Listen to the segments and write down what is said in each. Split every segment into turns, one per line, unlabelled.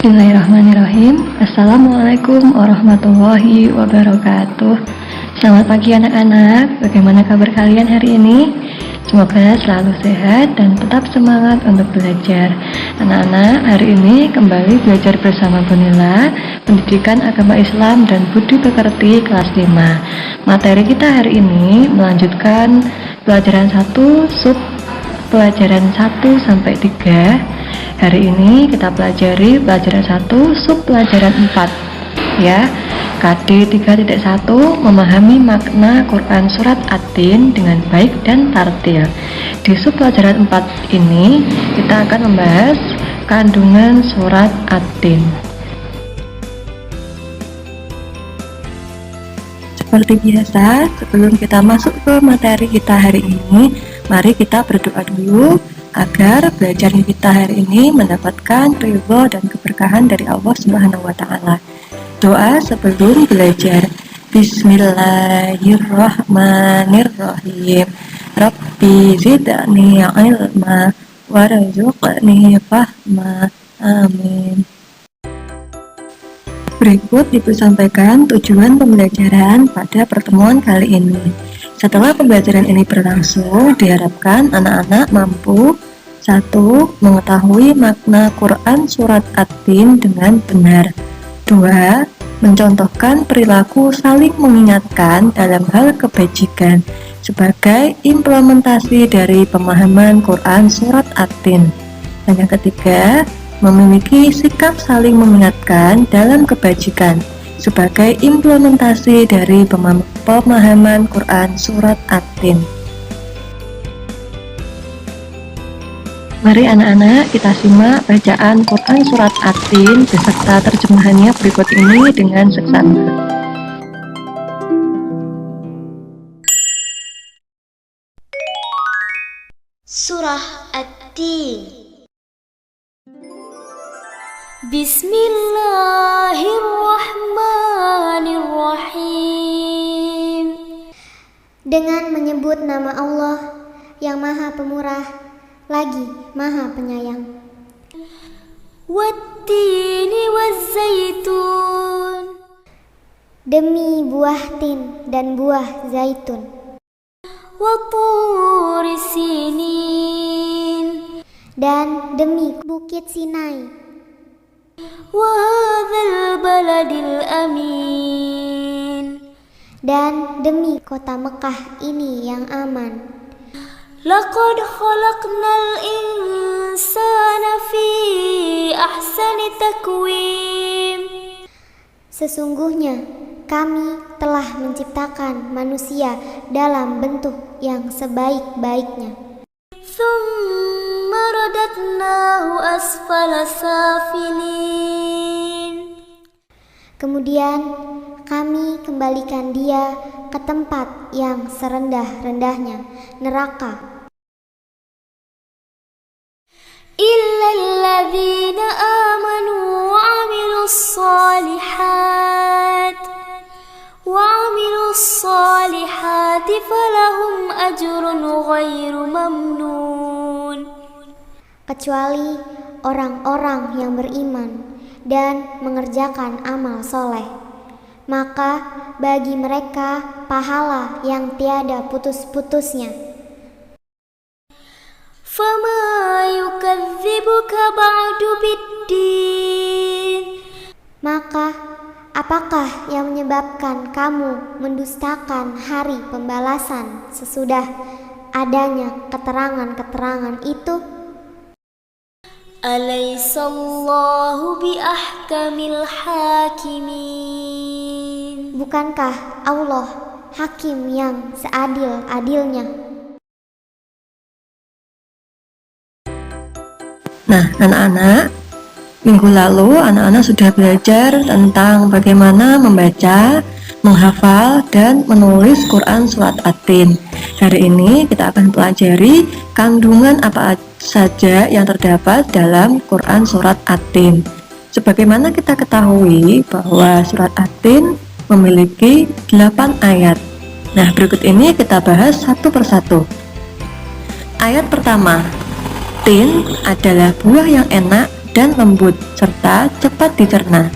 Bismillahirrahmanirrahim. Assalamualaikum warahmatullahi wabarakatuh. Selamat pagi anak-anak. Bagaimana kabar kalian hari ini? Semoga selalu sehat dan tetap semangat untuk belajar. Anak-anak, hari ini kembali belajar bersama Bonila, Pendidikan Agama Islam dan Budi Pekerti kelas 5. Materi kita hari ini melanjutkan pelajaran 1 sub pelajaran 1 sampai 3. Hari ini kita pelajari pelajaran 1 sub pelajaran 4 ya. KD 3.1 memahami makna Quran surat At-Tin dengan baik dan tartil. Di sub pelajaran 4 ini kita akan membahas kandungan surat At-Tin. Seperti biasa, sebelum kita masuk ke materi kita hari ini, mari kita berdoa dulu agar belajar kita hari ini mendapatkan ridho dan keberkahan dari Allah Subhanahu wa taala. Doa sebelum belajar. Bismillahirrahmanirrahim. Rabbi zidni ilma warzuqni fahma. Amin. Berikut Ibu sampaikan tujuan pembelajaran pada pertemuan kali ini. Setelah pembelajaran ini berlangsung, diharapkan anak-anak mampu 1. Mengetahui makna Quran surat At-Tin dengan benar. 2. Mencontohkan perilaku saling mengingatkan dalam hal kebajikan sebagai implementasi dari pemahaman Quran surat At-Tin. Dan yang ketiga, memiliki sikap saling mengingatkan dalam kebajikan sebagai implementasi dari pemahaman Quran surat At-Tin. Mari anak-anak kita simak bacaan Quran surat At-Tin beserta terjemahannya berikut ini dengan seksama.
Surah At-Tin. Bismillahirrahmanirrahim. Dengan menyebut nama Allah yang Maha Pemurah lagi Maha Penyayang. Wat-tini waz-zaitun. Demi buah tin dan buah zaitun. Wa-turi sinin. Dan demi bukit Sinai. Wa hadzal baladil amin. Dan demi kota Mekah ini yang aman. Laqad khalaqnal insana fi ahsani takwim. Sesungguhnya kami telah menciptakan manusia dalam bentuk yang sebaik-baiknya. Tsumma radadnahu asfala safilin. Kemudian kami kembalikan dia ke tempat yang serendah-rendahnya, neraka. Illalladzina amanu wa 'amilus solihati falahum ajrun ghairu mamnun. Kecuali orang-orang yang beriman dan mengerjakan amal soleh, maka bagi mereka pahala yang tiada putus-putusnya. Fama yukadzibuka ba'du biddin. Maka apakah yang menyebabkan kamu mendustakan hari pembalasan sesudah adanya keterangan-keterangan itu? Alaysallahu biahkamil hakimin. Bukankah Allah hakim yang seadil-adilnya?
Nah, anak-anak, minggu lalu anak-anak sudah belajar tentang bagaimana membaca, menghafal, dan menulis Quran surat At-Tin. Hari ini kita akan pelajari kandungan apa saja yang terdapat dalam Quran surat At-Tin. Sebagaimana kita ketahui bahwa surat At-Tin memiliki 8 ayat. Nah, berikut ini kita bahas satu persatu. Ayat pertama, tin adalah buah yang enak dan lembut serta cepat dicerna.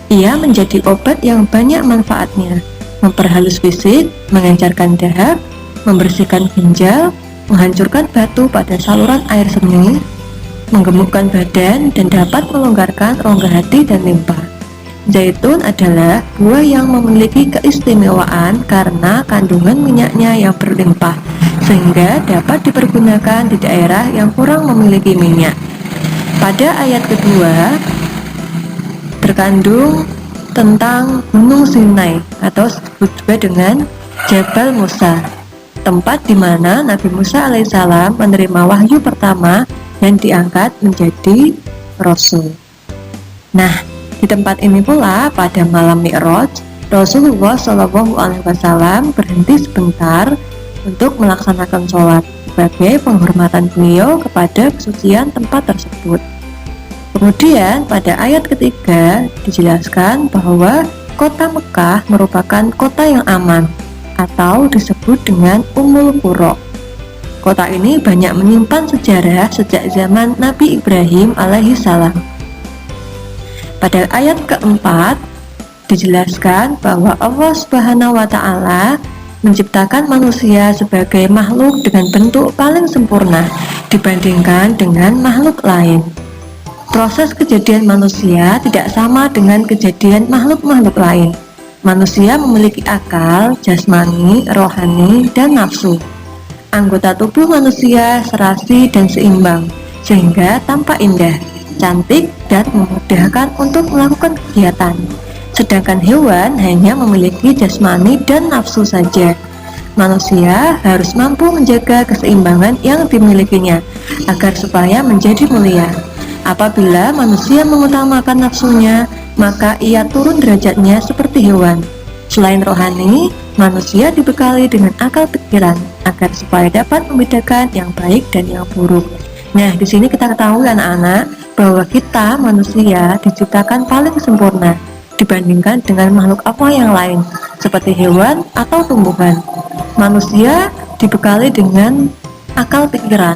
Ia menjadi obat yang banyak manfaatnya, memperhalus fisik, mengencarkan dahak, membersihkan ginjal, menghancurkan batu pada saluran air seni, menggemukkan badan, dan dapat melonggarkan rongga hati dan limpa. Zaitun adalah buah yang memiliki keistimewaan karena kandungan minyaknya yang berlimpah, sehingga dapat dipergunakan di daerah yang kurang memiliki minyak. Pada ayat kedua, terkandung tentang Gunung Sinai atau disebut juga dengan Jabal Musa, tempat di mana Nabi Musa alaihissalam menerima wahyu pertama dan diangkat menjadi Rasul. Nah, di tempat ini pula pada malam Mi'raj, Rasulullah SAW berhenti sebentar untuk melaksanakan sholat sebagai penghormatan beliau kepada kesucian tempat tersebut. Kemudian pada ayat ketiga dijelaskan bahwa kota Mekah merupakan kota yang aman atau disebut dengan Ummul Qura. Kota ini banyak menyimpan sejarah sejak zaman Nabi Ibrahim alaihissalam. Pada ayat keempat dijelaskan bahwa Allah Subhanahu wa Ta'ala menciptakan manusia sebagai makhluk dengan bentuk paling sempurna dibandingkan dengan makhluk lain. Proses kejadian manusia tidak sama dengan kejadian makhluk-makhluk lain. Manusia memiliki akal, jasmani, rohani, dan nafsu. Anggota tubuh manusia serasi dan seimbang, sehingga tampak indah, cantik, dan memudahkan untuk melakukan kegiatan. Sedangkan hewan hanya memiliki jasmani dan nafsu saja. Manusia harus mampu menjaga keseimbangan yang dimilikinya agar supaya menjadi mulia. Apabila manusia mengutamakan nafsunya, maka ia turun derajatnya seperti hewan. Selain rohani, manusia dibekali dengan akal pikiran agar supaya dapat membedakan yang baik dan yang buruk. Nah, di sini kita ketahui anak-anak bahwa kita manusia diciptakan paling sempurna dibandingkan dengan makhluk apa yang lain seperti hewan atau tumbuhan. Manusia dibekali dengan akal pikiran,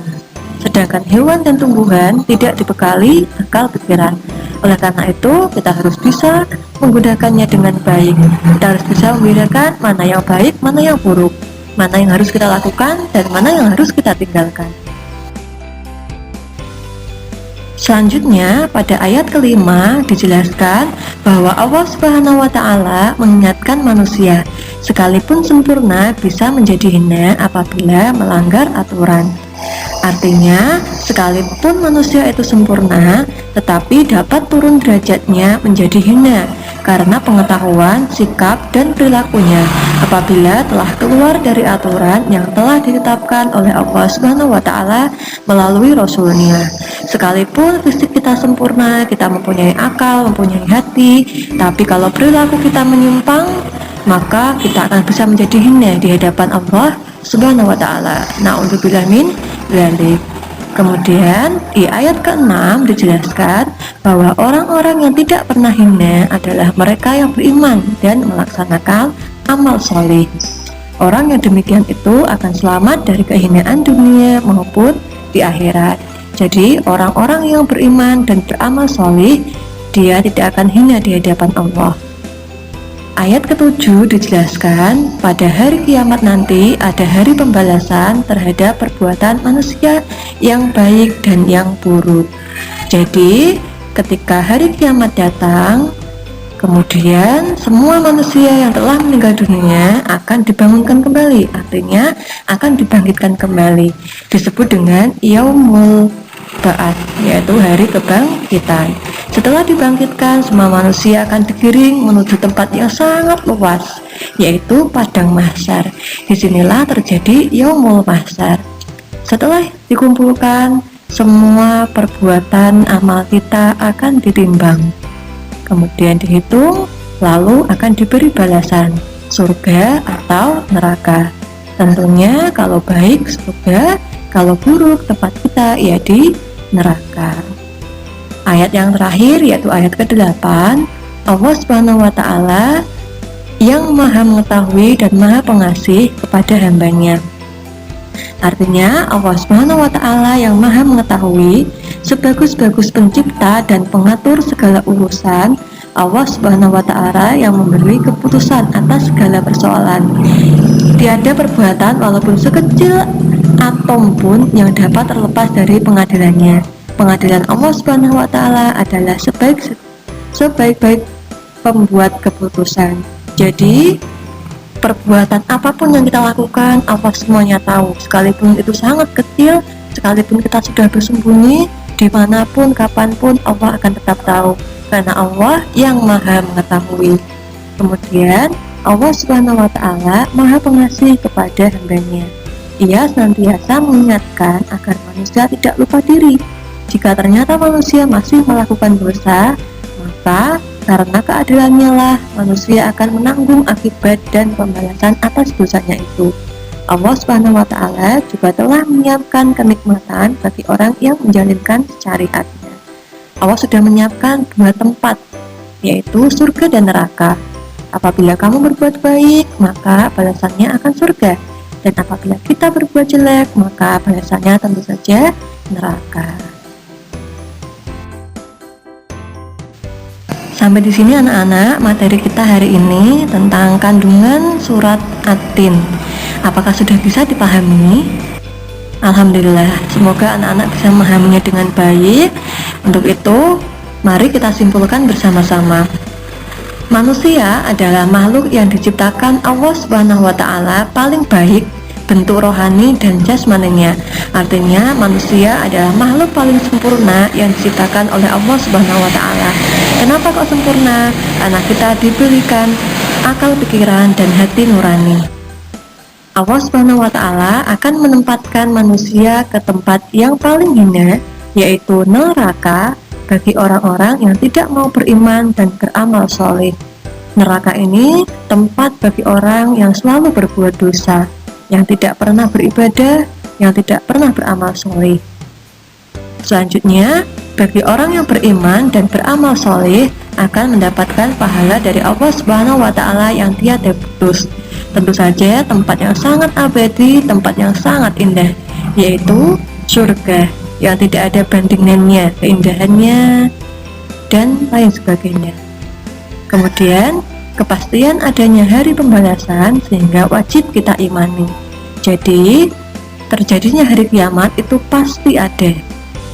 sedangkan hewan dan tumbuhan tidak dibekali akal pikiran. Oleh karena itu, kita harus bisa menggunakannya dengan baik. Kita harus bisa membedakan mana yang baik, mana yang buruk, mana yang harus kita lakukan, dan mana yang harus kita tinggalkan. Selanjutnya, pada ayat kelima dijelaskan bahwa Allah Subhanahu wa Ta'ala mengingatkan manusia, sekalipun sempurna bisa menjadi hina apabila melanggar aturan. Artinya, sekalipun manusia itu sempurna, tetapi dapat turun derajatnya menjadi hina karena pengetahuan, sikap, dan perilakunya apabila telah keluar dari aturan yang telah ditetapkan oleh Allah Subhanahu wa Ta'ala melalui Rasulnya. Sekalipun fisik kita sempurna, kita mempunyai akal, mempunyai hati, tapi kalau perilaku kita menyimpang, maka kita akan bisa menjadi hina di hadapan Allah Subhanahu wa Ta'ala. Na'udzubillah min dzalik. Kemudian di ayat ke-6 dijelaskan bahwa orang-orang yang tidak pernah hina adalah mereka yang beriman dan melaksanakan amal soleh. Orang yang demikian itu akan selamat dari kehinaan dunia maupun di akhirat. Jadi orang-orang yang beriman dan beramal soleh, dia tidak akan hina di hadapan Allah. Ayat ke-7 dijelaskan pada hari kiamat nanti ada hari pembalasan terhadap perbuatan manusia yang baik dan yang buruk. Jadi ketika hari kiamat datang, kemudian semua manusia yang telah meninggal dunia akan dibangunkan kembali, artinya akan dibangkitkan kembali. Disebut dengan Yaumul Ba'ats, yaitu hari kebangkitan. Setelah dibangkitkan, semua manusia akan digiring menuju tempat yang sangat luas, yaitu padang mahsyar. Disinilah terjadi Yaumul Mahsyar. Setelah dikumpulkan, semua perbuatan amal kita akan ditimbang, kemudian dihitung, lalu akan diberi balasan, surga atau neraka. Tentunya kalau baik surga, kalau buruk tempat kita ya di neraka. Ayat yang terakhir yaitu ayat ke-8, Allah Subhanahu wa Ta'ala yang maha mengetahui dan maha pengasih kepada hambanya. Artinya Allah Subhanahu wa Ta'ala yang maha mengetahui Sebagus-bagus pencipta dan pengatur segala urusan, Allah Subhanahu wa Ta'ala yang memberi keputusan atas segala persoalan. Tiada perbuatan walaupun sekecil atom pun yang dapat terlepas dari pengadilannya. Pengadilan Allah Subhanahu wa Ta'ala adalah sebaik-baik pembuat keputusan. Jadi perbuatan apapun yang kita lakukan, Allah semuanya tahu. Sekalipun itu sangat kecil, sekalipun kita sudah bersembunyi dimanapun, kapanpun, Allah akan tetap tahu, karena Allah yang maha mengetahui. Kemudian Allah Subhanahu wa Ta'ala maha pengasih kepada hambanya. Ia senantiasa mengingatkan agar manusia tidak lupa diri. Jika ternyata manusia masih melakukan dosa, maka karena keadilannya lah manusia akan menanggung akibat dan pembalasan atas dosanya itu. Allah Subhanahu wa Ta'ala juga telah menyiapkan kenikmatan bagi orang yang menjalankan syariatnya. Allah sudah menyiapkan dua tempat, yaitu surga dan neraka. Apabila kamu berbuat baik, maka balasannya akan surga, dan apabila kita berbuat jelek, maka balasannya tentu saja neraka. Sampai di sini anak-anak, materi kita hari ini tentang kandungan surat At-Tin. Apakah sudah bisa dipahami? Alhamdulillah, semoga anak-anak bisa memahaminya dengan baik. Untuk itu, mari kita simpulkan bersama-sama. Manusia adalah makhluk yang diciptakan Allah Subhanahu wa Ta'ala paling baik bentuk rohani dan jasmaninya. Artinya manusia adalah makhluk paling sempurna yang diciptakan oleh Allah Subhanahu wa Ta'ala. Kenapa kok sempurna? Karena kita diberikan akal pikiran dan hati nurani. Allah Subhanahu wa Ta'ala akan menempatkan manusia ke tempat yang paling hina, yaitu neraka, bagi orang-orang yang tidak mau beriman dan beramal soleh. Neraka ini tempat bagi orang yang selalu berbuat dosa, yang tidak pernah beribadah, yang tidak pernah beramal soleh. Selanjutnya, bagi orang yang beriman dan beramal soleh akan mendapatkan pahala dari Allah Subhanahu wa Ta'ala yang tiada putus. Tentu saja tempat yang sangat abadi, tempat yang sangat indah, yaitu surga yang tidak ada bandingannya, keindahannya dan lain sebagainya. Kemudian kepastian adanya hari pembalasan sehingga wajib kita imani. Jadi terjadinya hari kiamat itu pasti ada,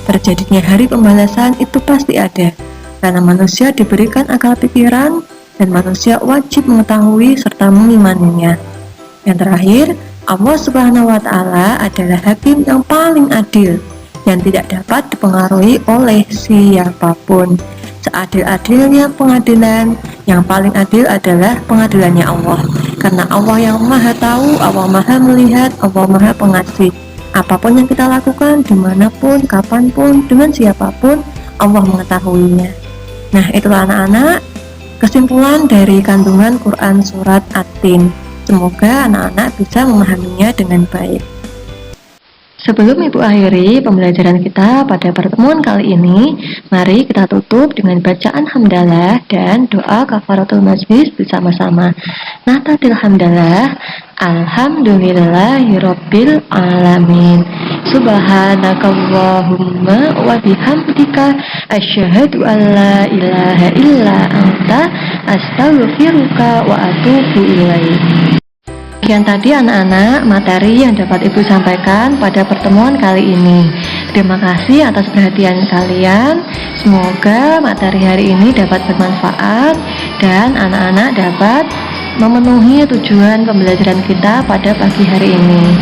terjadinya hari pembalasan itu pasti ada, karena manusia diberikan akal pikiran dan manusia wajib mengetahui serta mengimaninya. Yang terakhir, Allah Subhanahu wa Ta'ala adalah hakim yang paling adil yang tidak dapat dipengaruhi oleh siapapun. Seadil-adilnya pengadilan, yang paling adil adalah pengadilannya Allah, karena Allah yang maha tahu, Allah maha melihat, Allah maha pengasih. Apapun yang kita lakukan, dimanapun, kapanpun, dengan siapapun, Allah mengetahuinya. Nah, itulah anak-anak kesimpulan dari kandungan Quran surat At-Tin. Semoga anak-anak bisa memahaminya dengan baik. Sebelum Ibu akhiri pembelajaran kita pada pertemuan kali ini, mari kita tutup dengan bacaan hamdalah dan doa kafaratul majlis bersama-sama. Nahtadil hamdalah, alhamdulillahirabbil alamin. Subhanakallahumma wa bihamdika asyhadu an la ilaha illa anta astaghfiruka wa atubu ilaik. Sekian tadi anak-anak materi yang dapat Ibu sampaikan pada pertemuan kali ini. Terima kasih atas perhatian kalian. Semoga materi hari ini dapat bermanfaat dan anak-anak dapat memenuhi tujuan pembelajaran kita pada pagi hari ini.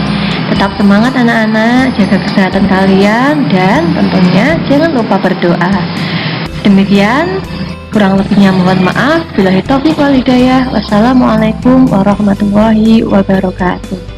Tetap semangat anak-anak, jaga kesehatan kalian dan tentunya jangan lupa berdoa. Demikian, kurang lebihnya mohon maaf. Billahi taufiq wal hidayah. Wassalamualaikum warahmatullahi wabarakatuh.